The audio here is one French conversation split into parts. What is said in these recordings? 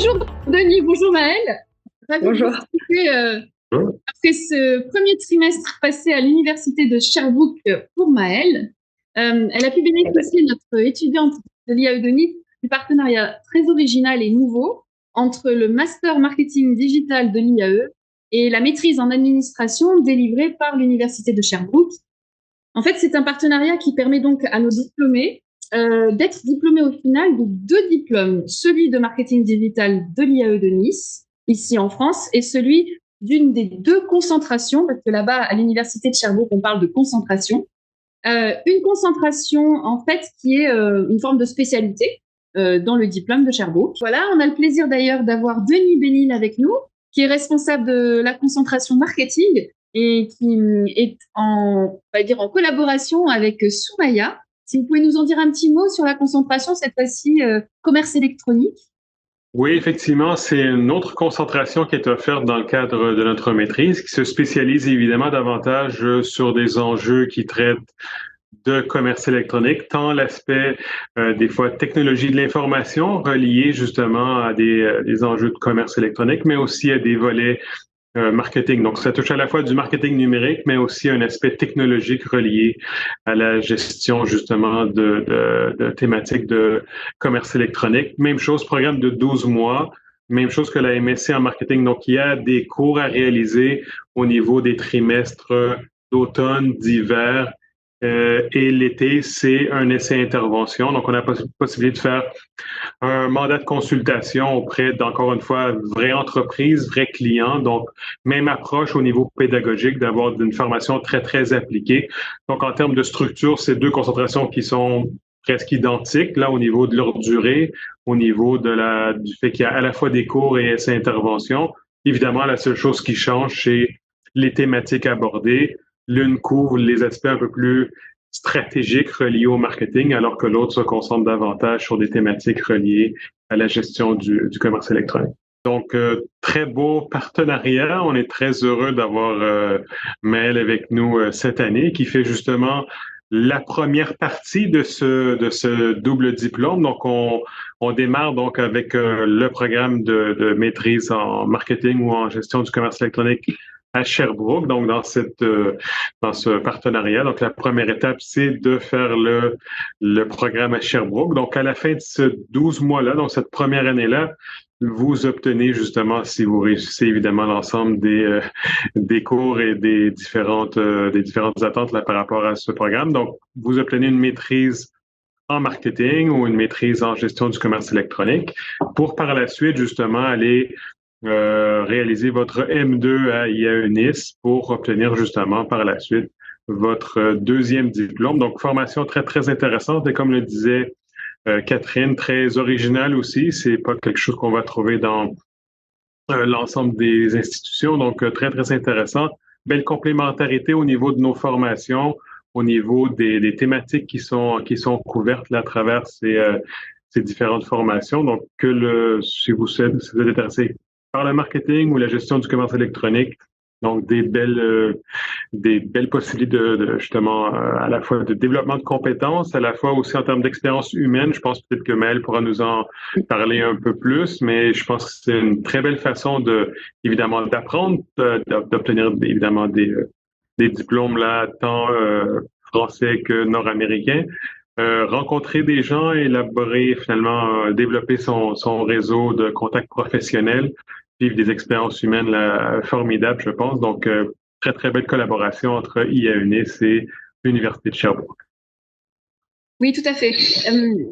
Bonjour Denis, bonjour Maëlle. Ravie de Bonjour. vous retrouver après ce premier trimestre passé à l'université de Sherbrooke pour Maëlle. Elle a pu bénéficier, notre étudiante de l'IAE de Nice, du partenariat très original et nouveau entre le Master Marketing Digital de l'IAE et la maîtrise en administration délivrée par l'université de Sherbrooke. En fait, c'est un partenariat qui permet donc à nos diplômés d'être diplômés au final de 2 diplômes, celui de marketing digital de l'IAE de Nice, ici en France, et celui d'une des 2 concentrations, parce que là-bas, à l'université de Sherbrooke, on parle de concentration. Une concentration, en fait, qui est une forme de spécialité dans le diplôme de Sherbrooke. Voilà, on a le plaisir d'ailleurs d'avoir Denis Bénil avec nous, qui est responsable de la concentration marketing et qui est on va dire, en collaboration avec Soumaya. Si vous pouvez nous en dire un petit mot sur la concentration, cette fois-ci commerce électronique. Oui, effectivement, c'est une autre concentration qui est offerte dans le cadre de notre maîtrise, qui se spécialise évidemment davantage sur des enjeux qui traitent de commerce électronique, tant l'aspect des fois technologie de l'information relié justement à des enjeux de commerce électronique, mais aussi à des volets marketing. Donc, ça touche à la fois du marketing numérique, mais aussi un aspect technologique relié à la gestion justement de thématiques de commerce électronique. Même chose, programme de 12 mois. Même chose que la MSC en marketing. Donc, il y a des cours à réaliser au niveau des trimestres d'automne, d'hiver et l'été, c'est un essai-intervention. Donc, on a la possibilité de faire un mandat de consultation auprès d'encore une fois vraie entreprise, vrais clients. Donc, même approche au niveau pédagogique d'avoir une formation très, très appliquée. Donc, en termes de structure, c'est 2 concentrations qui sont presque identiques, là, au niveau de leur durée, au niveau du fait qu'il y a à la fois des cours et essais interventions. Évidemment, la seule chose qui change, c'est les thématiques abordées. L'une couvre les aspects un peu plus stratégiques reliés au marketing, alors que l'autre se concentre davantage sur des thématiques reliées à la gestion du commerce électronique. Donc, très beau partenariat. On est très heureux d'avoir Maëlle avec nous cette année, qui fait justement la première partie de ce double diplôme. Donc, on démarre donc avec le programme de maîtrise en marketing ou en gestion du commerce électronique à Sherbrooke, donc dans ce partenariat. Donc, la première étape, c'est de faire le programme à Sherbrooke. Donc, à la fin de ce 12 mois-là, donc cette première année-là, vous obtenez justement, si vous réussissez évidemment l'ensemble des cours et des différentes attentes là, par rapport à ce programme. Donc, vous obtenez une maîtrise en marketing ou une maîtrise en gestion du commerce électronique pour par la suite justement aller réaliser votre M2 à IAE Nice pour obtenir justement par la suite votre deuxième diplôme. Donc, formation très, très intéressante et comme le disait Catherine, très originale aussi. C'est pas quelque chose qu'on va trouver dans l'ensemble des institutions. Donc, très, très intéressant. Belle complémentarité au niveau de nos formations, au niveau des thématiques qui sont couvertes là, à travers ces différentes formations. Donc, si vous êtes intéressé par le marketing ou la gestion du commerce électronique, donc des belles possibilités justement à la fois de développement de compétences, à la fois aussi en termes d'expérience humaine. Je pense peut-être que Maëlle pourra nous en parler un peu plus, mais je pense que c'est une très belle façon évidemment d'apprendre, d'obtenir évidemment des diplômes là tant français que nord-américains. Rencontrer des gens, élaborer finalement, développer son réseau de contacts professionnels, vivre des expériences humaines là, formidables, je pense. Donc, très, très belle collaboration entre IAE Nice et l'Université de Sherbrooke. Oui, tout à fait.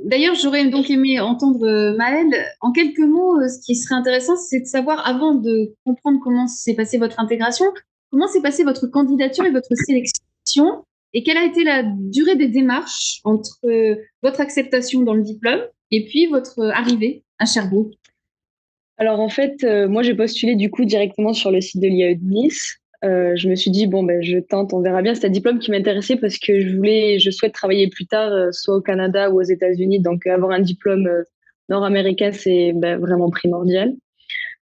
D'ailleurs, j'aurais donc aimé entendre Maëlle. En quelques mots, ce qui serait intéressant, c'est de savoir, avant de comprendre comment s'est passée votre intégration, comment s'est passée votre candidature et votre sélection, et quelle a été la durée des démarches entre votre acceptation dans le diplôme et puis votre arrivée à Sherbrooke. Alors en fait, moi j'ai postulé du coup directement sur le site de l'IAE de Nice. Je me suis dit bon ben je tente, on verra bien. C'est un diplôme qui m'intéressait parce que je souhaite travailler plus tard, soit au Canada ou aux États-Unis. Donc avoir un diplôme nord-américain, c'est vraiment primordial.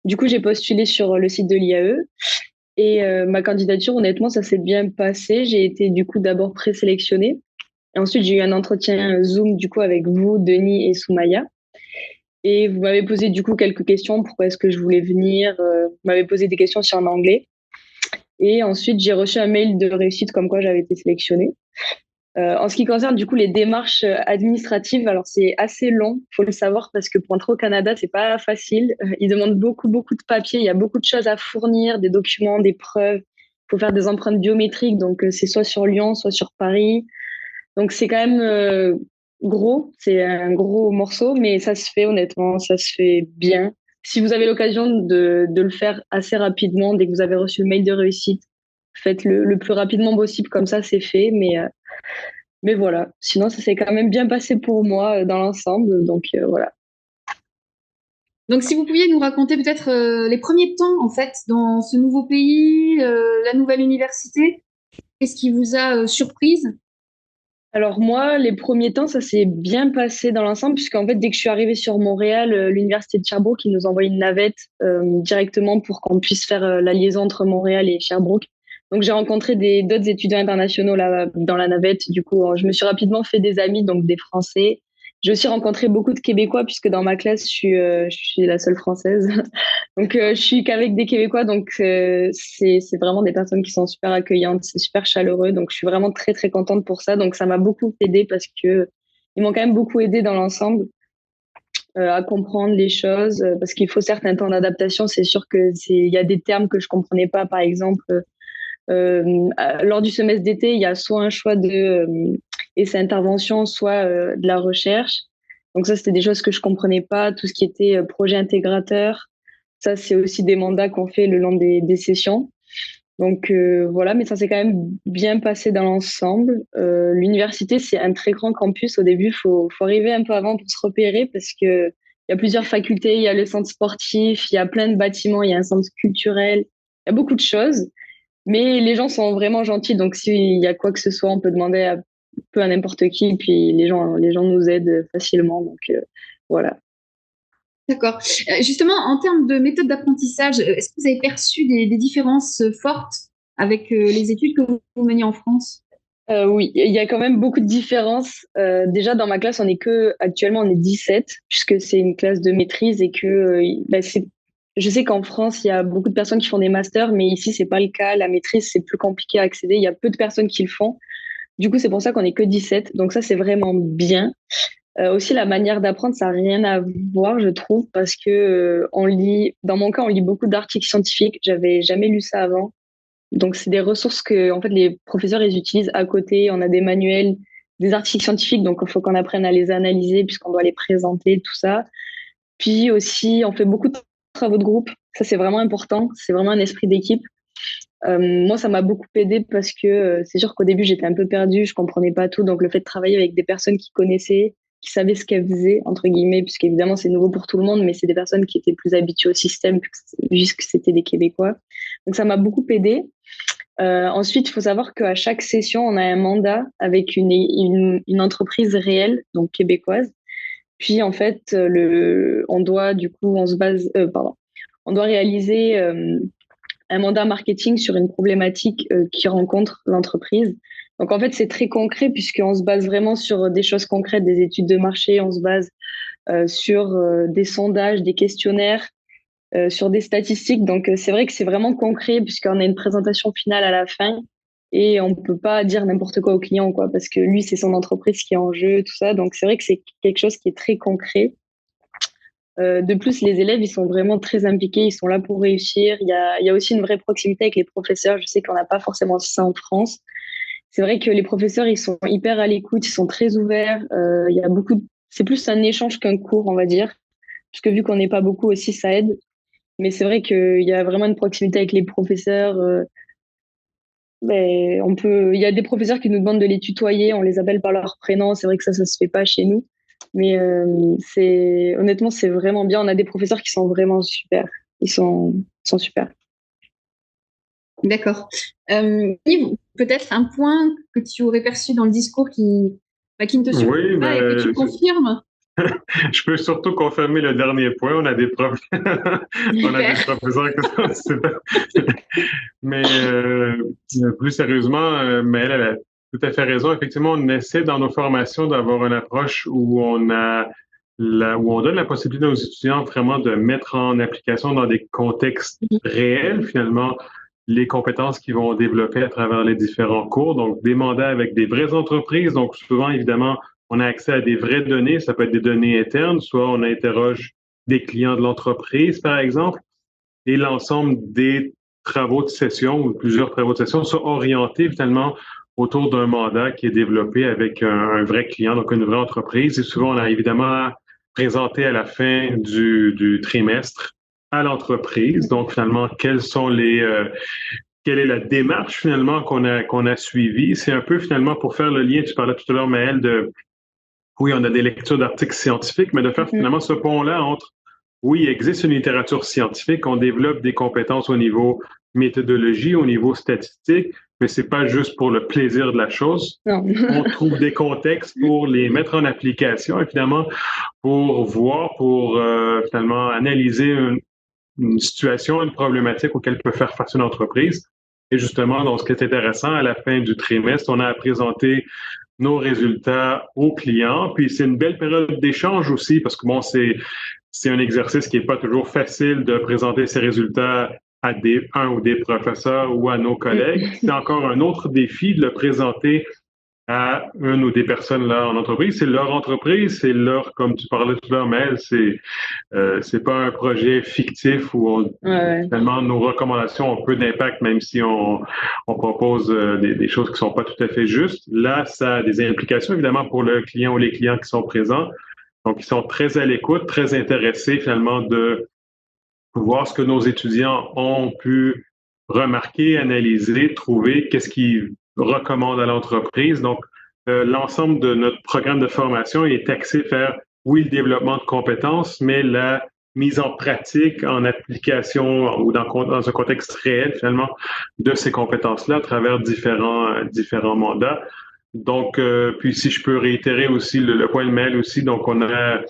Du coup, j'ai postulé sur le site de l'IAE et ma candidature, honnêtement, ça s'est bien passé. J'ai été du coup d'abord présélectionnée. Et ensuite, j'ai eu un entretien Zoom du coup avec vous, Denis et Soumaya. Et vous m'avez posé du coup quelques questions. Pourquoi est-ce que je voulais venir? Vous m'avez posé des questions aussi en anglais. Et ensuite, j'ai reçu un mail de réussite comme quoi j'avais été sélectionnée. En ce qui concerne du coup les démarches administratives, alors c'est assez long, faut le savoir, parce que pour entrer au Canada, c'est pas facile. Ils demandent beaucoup, beaucoup de papiers. Il y a beaucoup de choses à fournir, des documents, des preuves. Il faut faire des empreintes biométriques, donc c'est soit sur Lyon, soit sur Paris. Donc c'est quand même gros, c'est un gros morceau, mais ça se fait honnêtement, ça se fait bien. Si vous avez l'occasion de le faire assez rapidement, dès que vous avez reçu le mail de réussite, faites-le le plus rapidement possible, comme ça c'est fait. Mais voilà, sinon ça s'est quand même bien passé pour moi dans l'ensemble, donc voilà. Donc, si vous pouviez nous raconter peut-être les premiers temps, en fait, dans ce nouveau pays, la nouvelle université, qu'est-ce qui vous a surprise? Alors moi, les premiers temps, ça s'est bien passé dans l'ensemble, puisqu'en fait, dès que je suis arrivée sur Montréal, l'université de Sherbrooke, ils nous envoie une navette directement pour qu'on puisse faire la liaison entre Montréal et Sherbrooke. Donc j'ai rencontré d'autres étudiants internationaux là dans la navette. Du coup, je me suis rapidement fait des amis, donc des Français. J'ai aussi rencontré beaucoup de Québécois, puisque dans ma classe, je suis la seule Française. Donc, je suis qu'avec des Québécois, donc c'est vraiment des personnes qui sont super accueillantes, c'est super chaleureux. Donc, je suis vraiment très, très contente pour ça. Donc, ça m'a beaucoup aidé parce que ils m'ont quand même beaucoup aidé dans l'ensemble à comprendre les choses parce qu'il faut certes temps d'adaptation. C'est sûr que il y a des termes que je comprenais pas, par exemple. Lors du semestre d'été, il y a soit un choix de essai intervention, soit de la recherche. Donc ça, c'était des choses que je comprenais pas. Tout ce qui était projet intégrateur, ça, c'est aussi des mandats qu'on fait le long des sessions. Donc voilà, mais ça s'est quand même bien passé dans l'ensemble. L'université, c'est un très grand campus. Au début, faut arriver un peu avant pour se repérer parce que il y a plusieurs facultés, il y a le centre sportif, il y a plein de bâtiments, il y a un centre culturel, il y a beaucoup de choses. Mais les gens sont vraiment gentils, donc s'il y a quoi que ce soit, on peut demander un peu à n'importe qui, puis les gens nous aident facilement. Donc voilà. D'accord. Justement, en termes de méthode d'apprentissage, est-ce que vous avez perçu des différences fortes avec les études que vous meniez en France? Oui, il y a quand même beaucoup de différences. Déjà, dans ma classe, actuellement, on est 17, puisque c'est une classe de maîtrise et que je sais qu'en France, il y a beaucoup de personnes qui font des masters, mais ici, c'est pas le cas. La maîtrise, c'est plus compliqué à accéder. Il y a peu de personnes qui le font. Du coup, c'est pour ça qu'on est que 17. Donc ça, c'est vraiment bien. Aussi, la manière d'apprendre, ça n'a rien à voir, je trouve, parce que dans mon cas, on lit beaucoup d'articles scientifiques. J'avais jamais lu ça avant. Donc, c'est des ressources que, en fait, les professeurs, ils utilisent à côté. On a des manuels, des articles scientifiques, donc il faut qu'on apprenne à les analyser puisqu'on doit les présenter, tout ça. Puis aussi, on fait beaucoup de travaux de groupe. Ça, c'est vraiment important. C'est vraiment un esprit d'équipe. Moi, ça m'a beaucoup aidé parce que c'est sûr qu'au début, j'étais un peu perdue, je comprenais pas tout. Donc, le fait de travailler avec des personnes qui connaissaient, qui savaient ce qu'elles faisaient, entre guillemets, puisqu'évidemment, c'est nouveau pour tout le monde, mais c'est des personnes qui étaient plus habituées au système, puisque c'était des Québécois. Donc, ça m'a beaucoup aidé. Ensuite, il faut savoir qu'à chaque session, on a un mandat avec une entreprise réelle, donc québécoise. Puis, en fait, on doit, du coup, on doit réaliser un mandat marketing sur une problématique qui rencontre l'entreprise. Donc, en fait, c'est très concret puisqu'on se base vraiment sur des choses concrètes, des études de marché, on se base sur des sondages, des questionnaires, sur des statistiques. Donc, c'est vrai que c'est vraiment concret puisqu'on a une présentation finale à la fin et on ne peut pas dire n'importe quoi au client, quoi, parce que lui, c'est son entreprise qui est en jeu, tout ça. Donc, c'est vrai que c'est quelque chose qui est très concret. De plus, les élèves, ils sont vraiment très impliqués, ils sont là pour réussir. Il y a aussi une vraie proximité avec les professeurs. Je sais qu'on n'a pas forcément ça en France. C'est vrai que les professeurs, ils sont hyper à l'écoute, ils sont très ouverts. Il y a c'est plus un échange qu'un cours, on va dire, puisque vu qu'on n'est pas beaucoup aussi, ça aide. Mais c'est vrai qu'il y a vraiment une proximité avec les professeurs. Il y a des professeurs qui nous demandent de les tutoyer, on les appelle par leur prénom. C'est vrai que ça se fait pas chez nous. Mais honnêtement, c'est vraiment bien. On a des professeurs qui sont vraiment super. Ils sont super. D'accord. Yves, peut-être un point que tu aurais perçu dans le discours qui ne te surprend Oui, pas et que tu confirmes. je peux surtout confirmer le dernier point. On a des on a des Super. professeurs qui sont super. Mais plus sérieusement, mais elle a tout à fait raison. Effectivement, on essaie dans nos formations d'avoir une approche où on a où on donne la possibilité aux étudiants vraiment de mettre en application dans des contextes réels, finalement, les compétences qu'ils vont développer à travers les différents cours. Donc, des mandats avec des vraies entreprises. Donc, souvent, évidemment, on a accès à des vraies données. Ça peut être des données internes, soit on interroge des clients de l'entreprise, par exemple, et l'ensemble des travaux de session ou plusieurs travaux de session sont orientés finalement autour d'un mandat qui est développé avec un vrai client, donc une vraie entreprise. Et souvent, on a évidemment présenté à la fin du trimestre à l'entreprise. Donc, finalement, quelle est la démarche finalement qu'on a suivie? C'est un peu finalement pour faire le lien, tu parlais tout à l'heure, Maëlle, oui, on a des lectures d'articles scientifiques, mais de faire finalement ce pont-là entre, oui, il existe une littérature scientifique, on développe des compétences au niveau méthodologie, au niveau statistique, mais c'est pas juste pour le plaisir de la chose. Non. On trouve des contextes pour les mettre en application, évidemment, pour voir, pour finalement analyser une situation, une problématique auquel peut faire face une entreprise. Et justement, donc, ce qui est intéressant, à la fin du trimestre, on a présenté nos résultats aux clients. Puis c'est une belle période d'échange aussi, parce que bon, c'est un exercice qui n'est pas toujours facile de présenter ses résultats à un ou des professeurs ou à nos collègues. C'est encore un autre défi de le présenter à une ou des personnes là en entreprise. C'est leur entreprise, c'est leur, comme tu parlais tout à l'heure, Mel, c'est pas un projet fictif où finalement nos recommandations ont peu d'impact, même si on propose des choses qui sont pas tout à fait justes. Là, ça a des implications évidemment pour le client ou les clients qui sont présents. Donc, ils sont très à l'écoute, très intéressés finalement de voir ce que nos étudiants ont pu remarquer, analyser, trouver, qu'est-ce qu'ils recommandent à l'entreprise. Donc, l'ensemble de notre programme de formation est axé vers, oui, le développement de compétences, mais la mise en pratique, en application ou dans un contexte réel, finalement, de ces compétences-là à travers différents mandats. Donc, puis si je peux réitérer aussi le point de mail aussi, donc on a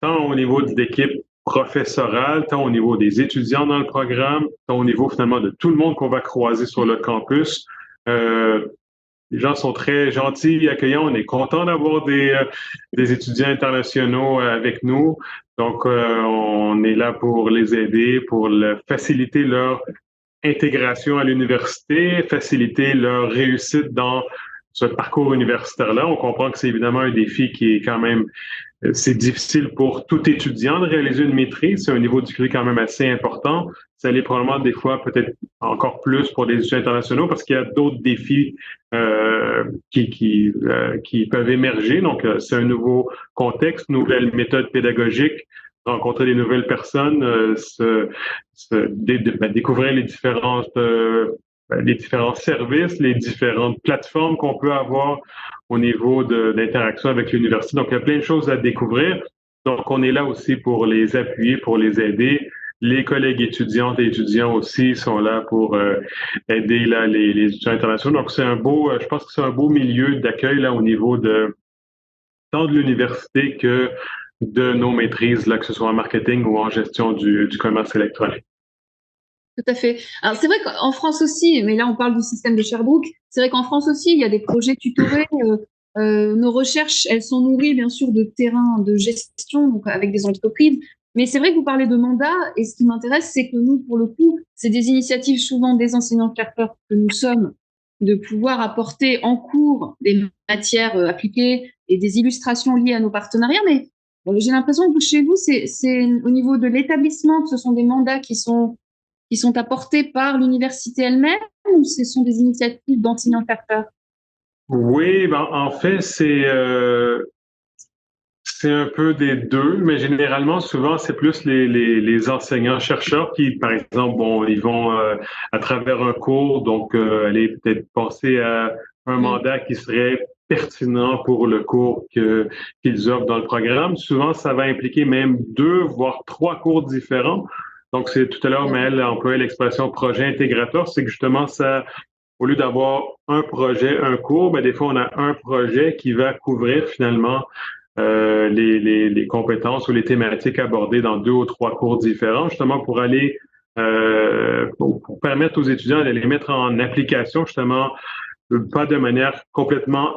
tant au niveau de l'équipe professorale, tant au niveau des étudiants dans le programme, tant au niveau finalement de tout le monde qu'on va croiser sur le campus. Les gens sont très gentils, accueillants. On est content d'avoir des étudiants internationaux avec nous. Donc, on est là pour les aider, pour faciliter leur intégration à l'université, faciliter leur réussite dans ce parcours universitaire-là. On comprend que c'est évidemment un défi qui est quand même c'est difficile pour tout étudiant de réaliser une maîtrise. C'est un niveau de difficulté quand même assez important. Ça l'est probablement des fois peut-être encore plus pour les étudiants internationaux parce qu'il y a d'autres défis qui peuvent émerger. Donc, c'est un nouveau contexte, nouvelle méthode pédagogique, rencontrer des nouvelles personnes, découvrir les différents services, les différentes plateformes qu'on peut avoir au niveau d'interaction avec l'université. Donc, il y a plein de choses à découvrir. Donc, on est là aussi pour les appuyer, pour les aider. Les collègues étudiantes et étudiants aussi sont là pour aider là, les étudiants internationaux. Donc, je pense que c'est un beau milieu d'accueil là au niveau tant de l'université que de nos maîtrises, là, que ce soit en marketing ou en gestion du commerce électronique. Tout à fait. Alors, c'est vrai qu'en France aussi, mais là, on parle du système de Sherbrooke, c'est vrai qu'en France aussi, il y a des projets tutorés. Nos recherches, elles sont nourries, bien sûr, de terrains de gestion, donc avec des entreprises. Mais c'est vrai que vous parlez de mandat, et ce qui m'intéresse, c'est que nous, pour le coup, c'est des initiatives souvent des enseignants-chercheurs que nous sommes, de pouvoir apporter en cours des matières appliquées et des illustrations liées à nos partenariats. Mais j'ai l'impression que chez vous, c'est au niveau de l'établissement que ce sont des mandats qui sont apportés par l'université elle-même ou ce sont des initiatives d'enseignants-chercheurs? Oui, ben, en fait, c'est un peu des deux, mais généralement, souvent, c'est plus les enseignants-chercheurs qui, par exemple, bon, ils vont à travers un cours, donc aller peut-être penser à un mandat qui serait pertinent pour le cours qu'ils offrent dans le programme. Souvent, ça va impliquer même 2, voire 3 cours différents. Donc, c'est tout à l'heure, Maëlle a employé l'expression projet intégrateur, c'est que justement, ça, au lieu d'avoir un projet, un cours, ben, des fois, on a un projet qui va couvrir finalement les compétences ou les thématiques abordées dans 2 ou 3 cours différents, justement pour aller pour permettre aux étudiants de les mettre en application, justement, pas de manière complètement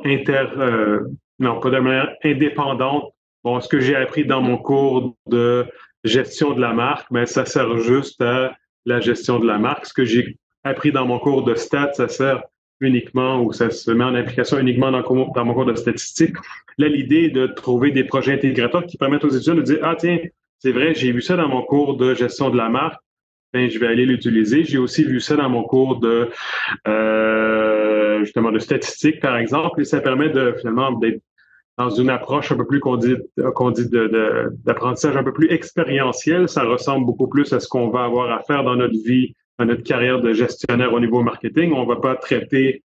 non, pas de manière indépendante bon, ce que j'ai appris dans mon cours de gestion de la marque, ben, ça sert juste à la gestion de la marque. Ce que j'ai appris dans mon cours de stats, ça sert uniquement ou ça se met en application uniquement dans mon cours de statistique. Là, l'idée est de trouver des projets intégrateurs qui permettent aux étudiants de dire, ah tiens, c'est vrai, j'ai vu ça dans mon cours de gestion de la marque, ben, je vais aller l'utiliser. J'ai aussi vu ça dans mon cours de justement de statistique, par exemple, et ça permet de finalement d'être dans une approche un peu plus d'apprentissage un peu plus expérientiel. Ça ressemble beaucoup plus à ce qu'on va avoir à faire dans notre vie, dans notre carrière de gestionnaire au niveau marketing. On ne va pas traiter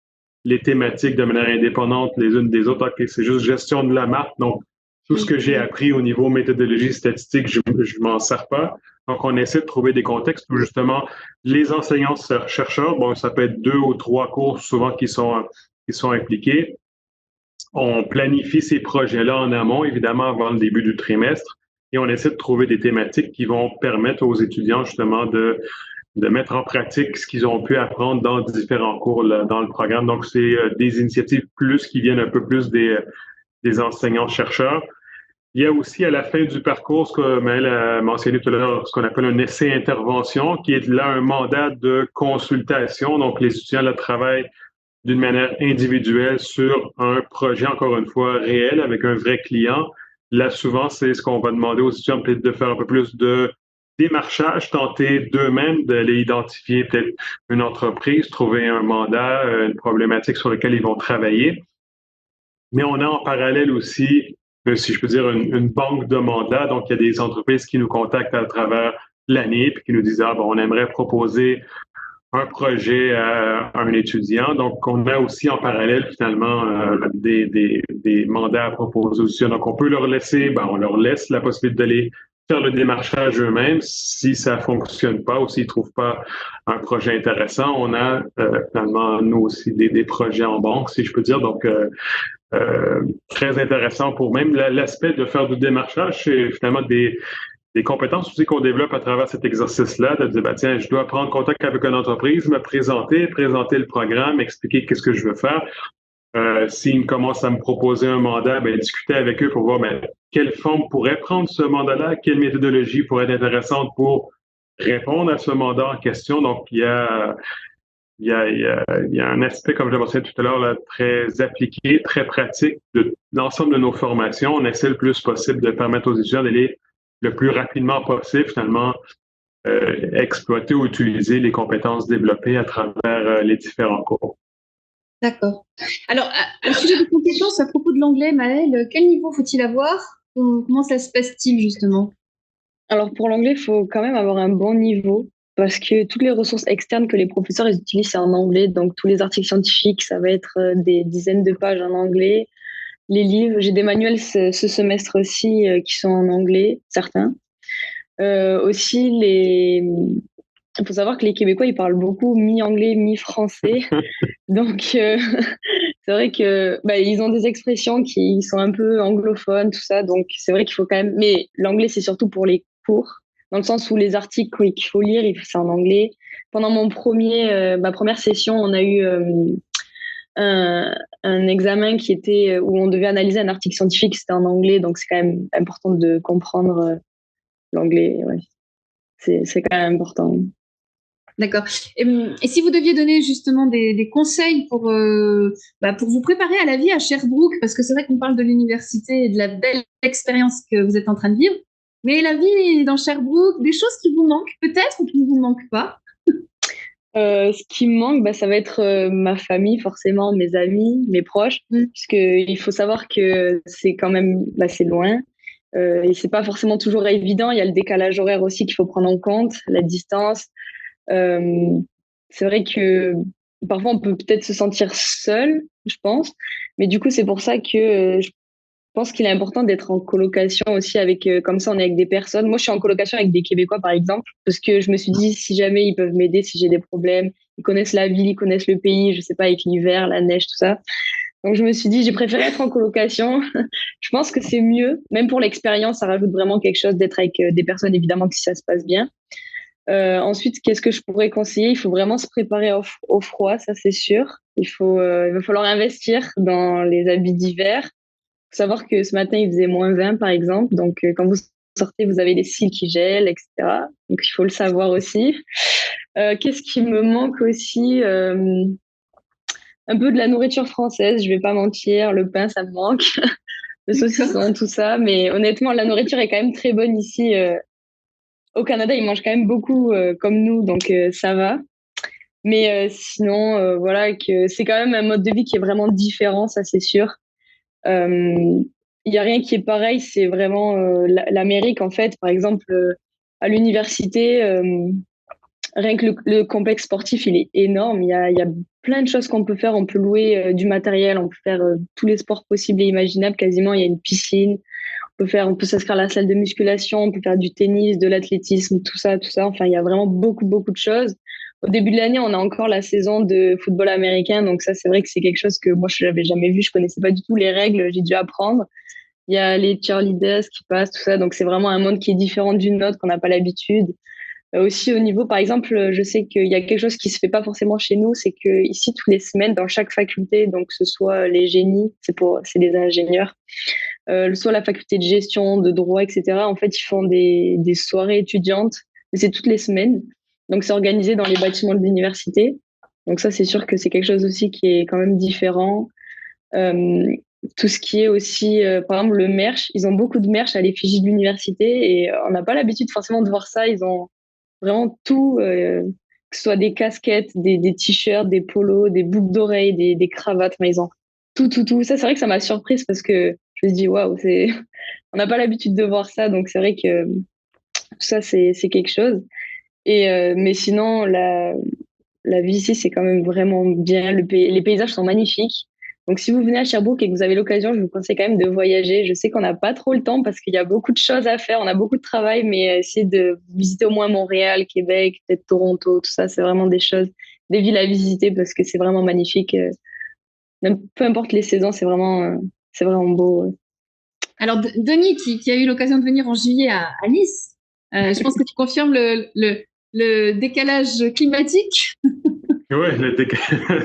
les thématiques de manière indépendante les unes des autres. Okay, c'est juste gestion de la marque. Donc, tout ce que j'ai appris au niveau méthodologie statistique, je m'en sers pas. Donc, on essaie de trouver des contextes où justement les enseignants-chercheurs, bon, ça peut être 2 ou 3 cours souvent qui sont impliqués. On planifie ces projets-là en amont, évidemment, avant le début du trimestre, et on essaie de trouver des thématiques qui vont permettre aux étudiants justement de mettre en pratique ce qu'ils ont pu apprendre dans différents cours dans le programme. Donc, c'est des initiatives plus qui viennent un peu plus des enseignants-chercheurs. Il y a aussi à la fin du parcours, ce que Maëlle a mentionné tout à l'heure, ce qu'on appelle un essai-intervention, qui est là un mandat de consultation. Donc, les étudiants là, travaillent d'une manière individuelle sur un projet, encore une fois, réel, avec un vrai client. Là, souvent, c'est ce qu'on va demander aux étudiants, peut-être de faire un peu plus de démarchage, tenter d'eux-mêmes d'aller identifier peut-être une entreprise, trouver un mandat, une problématique sur laquelle ils vont travailler. Mais on a en parallèle aussi, si je peux dire, une banque de mandats. Donc, il y a des entreprises qui nous contactent à travers l'année puis qui nous disent, ah, bon, on aimerait proposer un projet à un étudiant. Donc, on a aussi en parallèle, finalement, des mandats à proposer aux étudiants. Donc, on peut leur laisser, ben, on leur laisse la possibilité d'aller faire le démarchage eux-mêmes. Si ça fonctionne pas ou s'ils trouvent pas un projet intéressant, on a finalement, nous aussi, des projets en banque, si je peux dire. Donc, très intéressant pour même l'aspect de faire du démarchage, c'est finalement des compétences aussi qu'on développe à travers cet exercice-là, de dire, ben, tiens, je dois prendre contact avec une entreprise, me présenter le programme, expliquer qu'est-ce que je veux faire. S'ils commencent à me proposer un mandat, ben, discuter avec eux pour voir ben, quelle forme pourrait prendre ce mandat-là, quelle méthodologie pourrait être intéressante pour répondre à ce mandat en question. Donc, il y a un aspect, comme je l'ai mentionné tout à l'heure, là, très appliqué, très pratique de l'ensemble de nos formations. On essaie le plus possible de permettre aux étudiants d'aller le plus rapidement possible, finalement, exploiter ou utiliser les compétences développées à travers les différents cours. D'accord. Alors, au sujet des compétences, à propos de l'anglais, Maëlle, quel niveau faut-il avoir? Comment ça se passe-t-il, justement? Alors, pour l'anglais, il faut quand même avoir un bon niveau parce que toutes les ressources externes que les professeurs ils utilisent, c'est en anglais. Donc, tous les articles scientifiques, ça va être des dizaines de pages en anglais. Les livres, j'ai des manuels ce semestre-ci qui sont en anglais, certains. Aussi, il faut savoir que les Québécois, ils parlent beaucoup mi-anglais, mi-français. Donc, c'est vrai que ils ont des expressions qui sont un peu anglophones, tout ça. Donc, c'est vrai qu'il faut quand même... Mais l'anglais, c'est surtout pour les cours, dans le sens où les articles qu'il faut lire, c'est en anglais. Pendant ma première session, on a eu un examen qui était où on devait analyser un article scientifique, c'était en anglais. Donc, c'est quand même important de comprendre l'anglais. Ouais. C'est quand même important. D'accord. Et si vous deviez donner justement des conseils pour vous préparer à la vie à Sherbrooke, parce que c'est vrai qu'on parle de l'université et de la belle expérience que vous êtes en train de vivre, mais la vie dans Sherbrooke, des choses qui vous manquent peut-être ou qui ne vous manquent pas? Ce qui me manque, ça va être ma famille, forcément, mes amis, mes proches, puisqu'il faut savoir que c'est quand même c'est loin. Et c'est pas forcément toujours évident. Il y a le décalage horaire aussi qu'il faut prendre en compte, la distance. C'est vrai que parfois on peut peut-être se sentir seul, je pense, mais du coup c'est pour ça que je pense qu'il est important d'être en colocation aussi avec, comme ça on est avec des personnes. Moi je suis en colocation avec des Québécois par exemple, parce que je me suis dit si jamais ils peuvent m'aider, si j'ai des problèmes, ils connaissent la ville, ils connaissent le pays, je sais pas, avec l'hiver, la neige, tout ça. Donc je me suis dit j'ai préféré être en colocation. Je pense que c'est mieux, même pour l'expérience, ça rajoute vraiment quelque chose d'être avec des personnes évidemment si ça se passe bien. Ensuite, qu'est-ce que je pourrais conseiller? Il faut vraiment se préparer au froid, ça c'est sûr. Il va falloir investir dans les habits d'hiver. savoir que ce matin, il faisait -20, par exemple. Donc, quand vous sortez, vous avez les cils qui gèlent, etc. Donc, il faut le savoir aussi. Qu'est-ce qui me manque aussi? Un peu de la nourriture française, je vais pas mentir. Le pain, ça me manque. Le saucisson, tout ça. Mais honnêtement, la nourriture est quand même très bonne ici. Au Canada, ils mangent quand même beaucoup comme nous, donc ça va. Mais sinon, voilà, que c'est quand même un mode de vie qui est vraiment différent, ça c'est sûr. Il y a rien qui est pareil, c'est vraiment l'Amérique en fait. Par exemple, à l'université, rien que le complexe sportif, il est énorme. Il y a plein de choses qu'on peut faire. On peut louer du matériel, on peut faire tous les sports possibles et imaginables quasiment. Il y a une piscine, on peut s'inscrire à la salle de musculation, on peut faire du tennis, de l'athlétisme, tout ça, tout ça. Enfin, il y a vraiment beaucoup, beaucoup de choses. Au début de l'année, on a encore la saison de football américain. Donc ça, c'est vrai que c'est quelque chose que moi, je n'avais jamais vu. Je connaissais pas du tout les règles. J'ai dû apprendre. Il y a les cheerleaders qui passent, tout ça. Donc c'est vraiment un monde qui est différent du nôtre, qu'on n'a pas l'habitude. Aussi au niveau, par exemple, je sais qu'il y a quelque chose qui se fait pas forcément chez nous, c'est que ici tous les semaines dans chaque faculté, donc que ce soit les génies, c'est des ingénieurs, soit la faculté de gestion, de droit, etc. En fait, ils font des soirées étudiantes, mais c'est toutes les semaines. Donc c'est organisé dans les bâtiments de l'université. Donc ça, c'est sûr que c'est quelque chose aussi qui est quand même différent. Tout ce qui est aussi, par exemple, le merch, ils ont beaucoup de merch à l'effigie de l'université et on n'a pas l'habitude forcément de voir ça. Ils ont vraiment tout, que ce soit des casquettes, des t-shirts, des polos, des boucles d'oreilles, des cravates, mais ils ont tout, tout, tout. Ça, c'est vrai que ça m'a surprise parce que je me suis dit, waouh, on n'a pas l'habitude de voir ça, donc c'est vrai que ça, c'est quelque chose. Mais sinon, la vie ici, c'est quand même vraiment bien. Les paysages sont magnifiques. Donc, si vous venez à Sherbrooke et que vous avez l'occasion, je vous conseille quand même de voyager. Je sais qu'on n'a pas trop le temps parce qu'il y a beaucoup de choses à faire, on a beaucoup de travail, mais essayez de visiter au moins Montréal, Québec, peut-être Toronto, tout ça. C'est vraiment des villes à visiter parce que c'est vraiment magnifique. Même peu importe les saisons, c'est vraiment beau. Alors, Denis, qui a eu l'occasion de venir en juillet à Nice, je pense que tu confirmes le décalage climatique. Oui,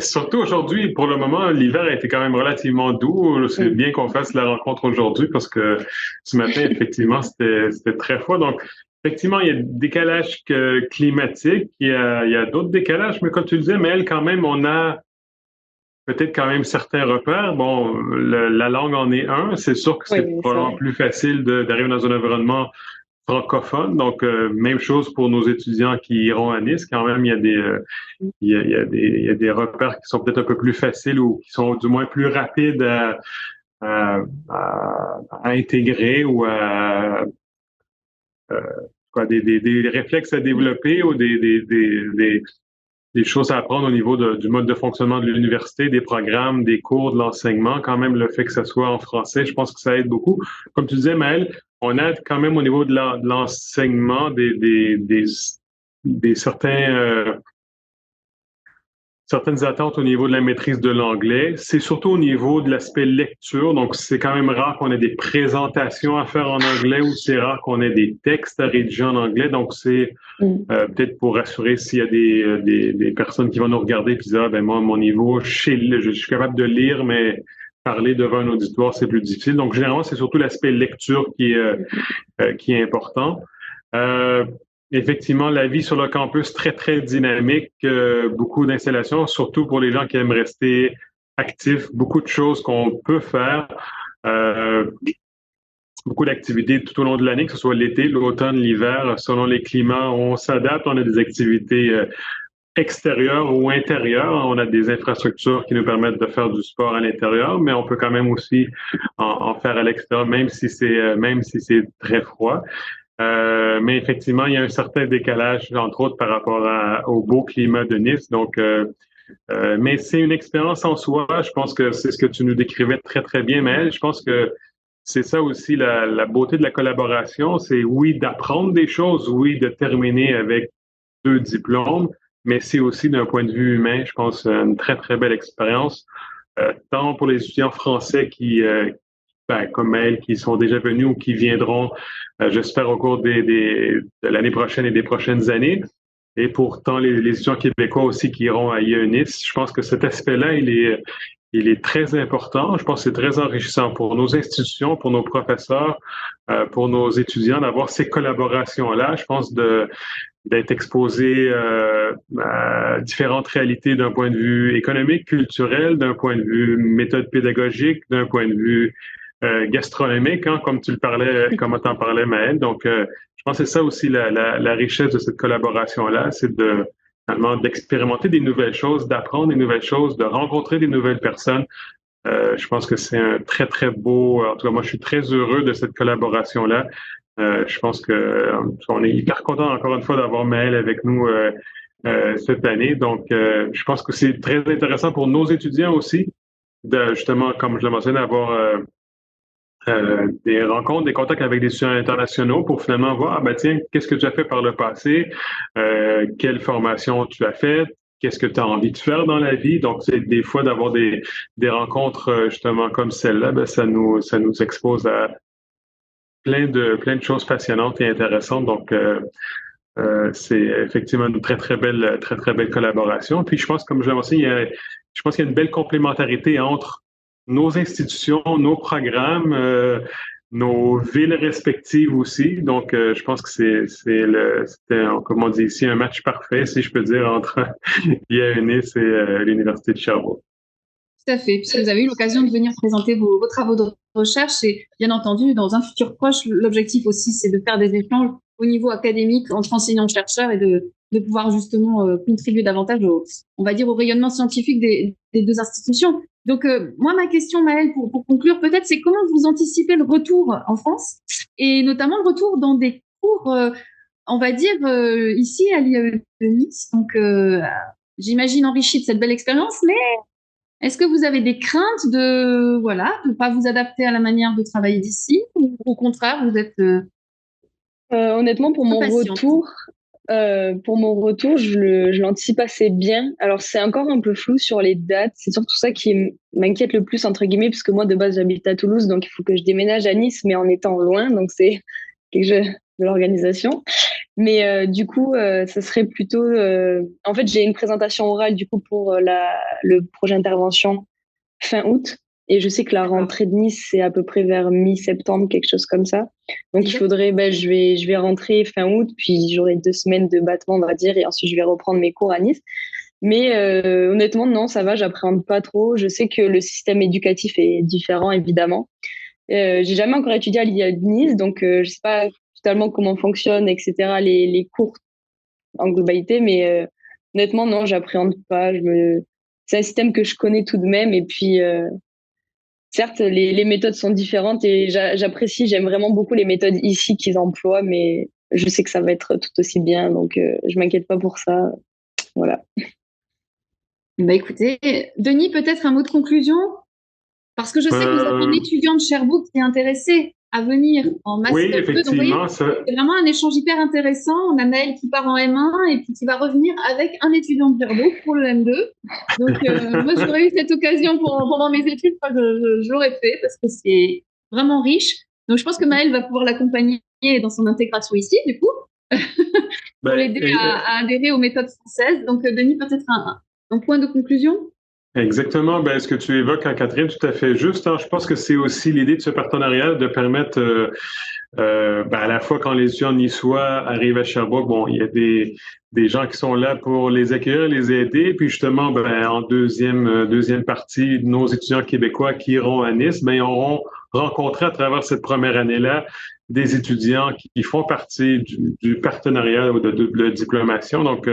surtout aujourd'hui, pour le moment, l'hiver a été quand même relativement doux. C'est bien qu'on fasse la rencontre aujourd'hui parce que ce matin, effectivement, c'était très froid. Donc, effectivement, il y a des décalages climatiques, il y a d'autres décalages, mais comme tu le disais, mais quand même, on a peut-être quand même certains repères. Bon, la langue en est un. C'est sûr que c'est probablement plus facile d'arriver dans un environnement francophone. Donc, même chose pour nos étudiants qui iront à Nice. Quand même, il y a des repères qui sont peut-être un peu plus faciles ou qui sont du moins plus rapides à intégrer ou des réflexes à développer ou des choses à apprendre au niveau du mode de fonctionnement de l'université, des programmes, des cours, de l'enseignement. Quand même, le fait que ça soit en français, je pense que ça aide beaucoup. Comme tu disais, Maëlle, on aide quand même au niveau de l'enseignement des certaines attentes au niveau de la maîtrise de l'anglais. C'est surtout au niveau de l'aspect lecture. Donc, c'est quand même rare qu'on ait des présentations à faire en anglais ou c'est rare qu'on ait des textes à rédiger en anglais. Donc, c'est peut-être pour rassurer s'il y a des personnes qui vont nous regarder et dire, ah, ben moi, mon niveau, je suis capable de lire, mais parler devant un auditoire, c'est plus difficile. Donc, généralement, c'est surtout l'aspect lecture qui est important. Effectivement, la vie sur le campus, très, très dynamique, beaucoup d'installations, surtout pour les gens qui aiment rester actifs, beaucoup de choses qu'on peut faire, beaucoup d'activités tout au long de l'année, que ce soit l'été, l'automne, l'hiver, selon les climats, on s'adapte, on a des activités extérieures ou intérieures, on a des infrastructures qui nous permettent de faire du sport à l'intérieur, mais on peut quand même aussi en faire à l'extérieur, même si c'est très froid. Mais effectivement, il y a un certain décalage, entre autres, par rapport au beau climat de Nice. Donc, mais c'est une expérience en soi. Je pense que c'est ce que tu nous décrivais très, très bien, Maëlle. Je pense que c'est ça aussi la beauté de la collaboration. C'est oui, d'apprendre des choses, oui, de terminer avec 2 diplômes, mais c'est aussi d'un point de vue humain, je pense, une très, très belle expérience, tant pour les étudiants français comme elles, qui sont déjà venus ou qui viendront, j'espère, au cours de l'année prochaine et des prochaines années. Et pourtant, les étudiants québécois aussi qui iront à IE Nice, je pense que cet aspect-là, il est très important. Je pense que c'est très enrichissant pour nos institutions, pour nos professeurs, pour nos étudiants d'avoir ces collaborations-là. Je pense d'être exposé à différentes réalités d'un point de vue économique, culturel, d'un point de vue méthode pédagogique, d'un point de vue gastronomique, hein, comme tu le parlais, comme t'en parlais, Maëlle. Donc, je pense que c'est ça aussi la richesse de cette collaboration-là, c'est finalement d'expérimenter des nouvelles choses, d'apprendre des nouvelles choses, de rencontrer des nouvelles personnes. Je pense que c'est un très, très beau. En tout cas, moi, je suis très heureux de cette collaboration-là. Je pense que on est hyper content encore une fois d'avoir Maëlle avec nous cette année. Donc, je pense que c'est très intéressant pour nos étudiants aussi de justement, comme je l'ai mentionné, d'avoir des rencontres, des contacts avec des étudiants internationaux pour finalement voir, ah ben tiens, qu'est-ce que tu as fait par le passé, quelle formation tu as faite, qu'est-ce que tu as envie de faire dans la vie. Donc, c'est des fois d'avoir des rencontres justement comme celle-là, ben, ça nous expose à plein de choses passionnantes et intéressantes. Donc, c'est effectivement une très, très belle collaboration. Puis, je pense, comme je l'ai mentionné, je pense qu'il y a une belle complémentarité entre nos institutions, nos programmes, nos villes respectives aussi. Donc, je pense que c'était, comme on dit ici, un match parfait, si je peux dire, entre l'IAENIS et l'Université de Sherbrooke. Tout à fait, puisque vous avez eu l'occasion de venir présenter vos travaux de recherche et bien entendu, dans un futur proche, l'objectif aussi, c'est de faire des échanges au niveau académique entre enseignants-chercheurs et de pouvoir justement contribuer davantage on va dire, au rayonnement scientifique des deux institutions. Donc, moi, ma question, Maëlle, pour conclure, peut-être, c'est comment vous anticipez le retour en France et notamment le retour dans des cours, on va dire, ici à l'IAE de Nice. Donc, j'imagine enrichi de cette belle expérience, mais est-ce que vous avez des craintes de pas vous adapter à la manière de travailler d'ici ou au contraire, vous êtes honnêtement, pour mon retour, je l'anticipe assez bien. Alors, c'est encore un peu flou sur les dates. C'est surtout ça qui m'inquiète le plus, entre guillemets, puisque moi, de base, j'habite à Toulouse, donc il faut que je déménage à Nice, mais en étant loin. Donc, c'est quelque chose de l'organisation. Mais du coup, ça serait plutôt... En fait, j'ai une présentation orale, du coup, pour le projet d'intervention fin août. Et je sais que la rentrée de Nice, c'est à peu près vers mi-septembre, quelque chose comme ça. Donc, il faudrait, je vais rentrer fin août, puis j'aurai 2 semaines de battement, on va dire, et ensuite, je vais reprendre mes cours à Nice. Mais honnêtement, non, ça va, j'appréhende pas trop. Je sais que le système éducatif est différent, évidemment. J'ai jamais encore étudié à l'IA de Nice, donc je sais pas totalement comment fonctionne, etc., les cours en globalité, mais honnêtement, non, j'appréhende pas. C'est un système que je connais tout de même, et puis certes, les méthodes sont différentes et j'aime vraiment beaucoup les méthodes ici qu'ils emploient, mais je sais que ça va être tout aussi bien, donc je m'inquiète pas pour ça. Voilà. Bah écoutez, Denis, peut-être un mot de conclusion? Parce que je sais que vous êtes un étudiant de Sherbrooke qui est intéressé à venir en Master 2. Oui, effectivement. C'est vraiment un échange hyper intéressant. On a Maëlle qui part en M1 et puis qui va revenir avec un étudiant de Sherbrooke pour le M2. Donc, moi, j'aurais eu cette occasion pendant mes études, je l'aurais fait parce que c'est vraiment riche. Donc, je pense que Maëlle va pouvoir l'accompagner dans son intégration ici, du coup, pour l'aider à adhérer aux méthodes françaises. Donc, Denis, peut-être un point de conclusion? Exactement. Ben, ce que tu évoques, Catherine, tout à fait juste. Hein. Je pense que c'est aussi l'idée de ce partenariat de permettre, à la fois quand les étudiants niçois arrivent à Sherbrooke, bon, il y a des gens qui sont là pour les accueillir, les aider. Puis justement, en deuxième partie, nos étudiants québécois qui iront à Nice, ils auront rencontré à travers cette première année-là des étudiants qui font partie du partenariat ou de double diplomation. Donc,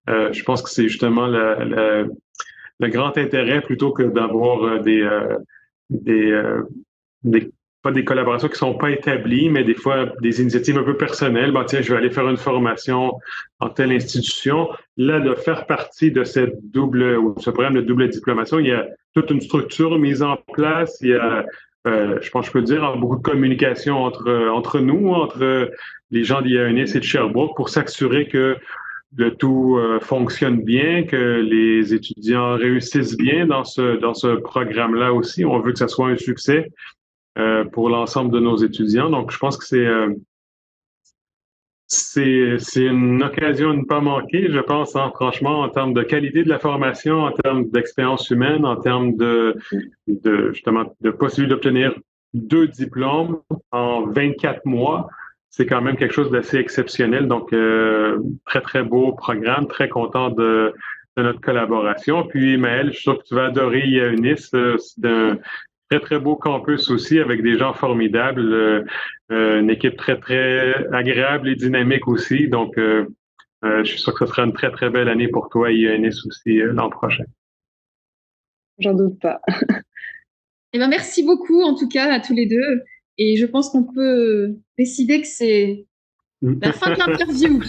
je pense que c'est justement le grand intérêt plutôt que d'avoir pas des collaborations qui sont pas établies, mais des fois des initiatives un peu personnelles. Tiens, je vais aller faire une formation en telle institution. Là, de faire partie de ce programme de double diplomation, il y a toute une structure mise en place. Il y a, je pense que je peux dire, beaucoup de communication entre nous, entre les gens d'IAENIS et de Sherbrooke pour s'assurer que le tout fonctionne bien, que les étudiants réussissent bien dans ce programme-là aussi. On veut que ça soit un succès pour l'ensemble de nos étudiants. Donc, je pense que C'est une occasion de ne pas manquer, je pense, hein, franchement, en termes de qualité de la formation, en termes d'expérience humaine, en termes justement, de possibilité d'obtenir 2 diplômes en 24 mois. C'est quand même quelque chose d'assez exceptionnel. Donc, très, très beau programme, très content de notre collaboration. Puis, Maëlle, je suis sûr que tu vas adorer IAUNIS. C'est un très, très beau campus aussi avec des gens formidables. Une équipe très, très agréable et dynamique aussi. Donc, je suis sûr que ce sera une très, très belle année pour toi, IANIS aussi, l'an prochain. J'en doute pas. Eh ben, merci beaucoup, en tout cas, à tous les deux. Et je pense qu'on peut décider que c'est la fin de l'interview.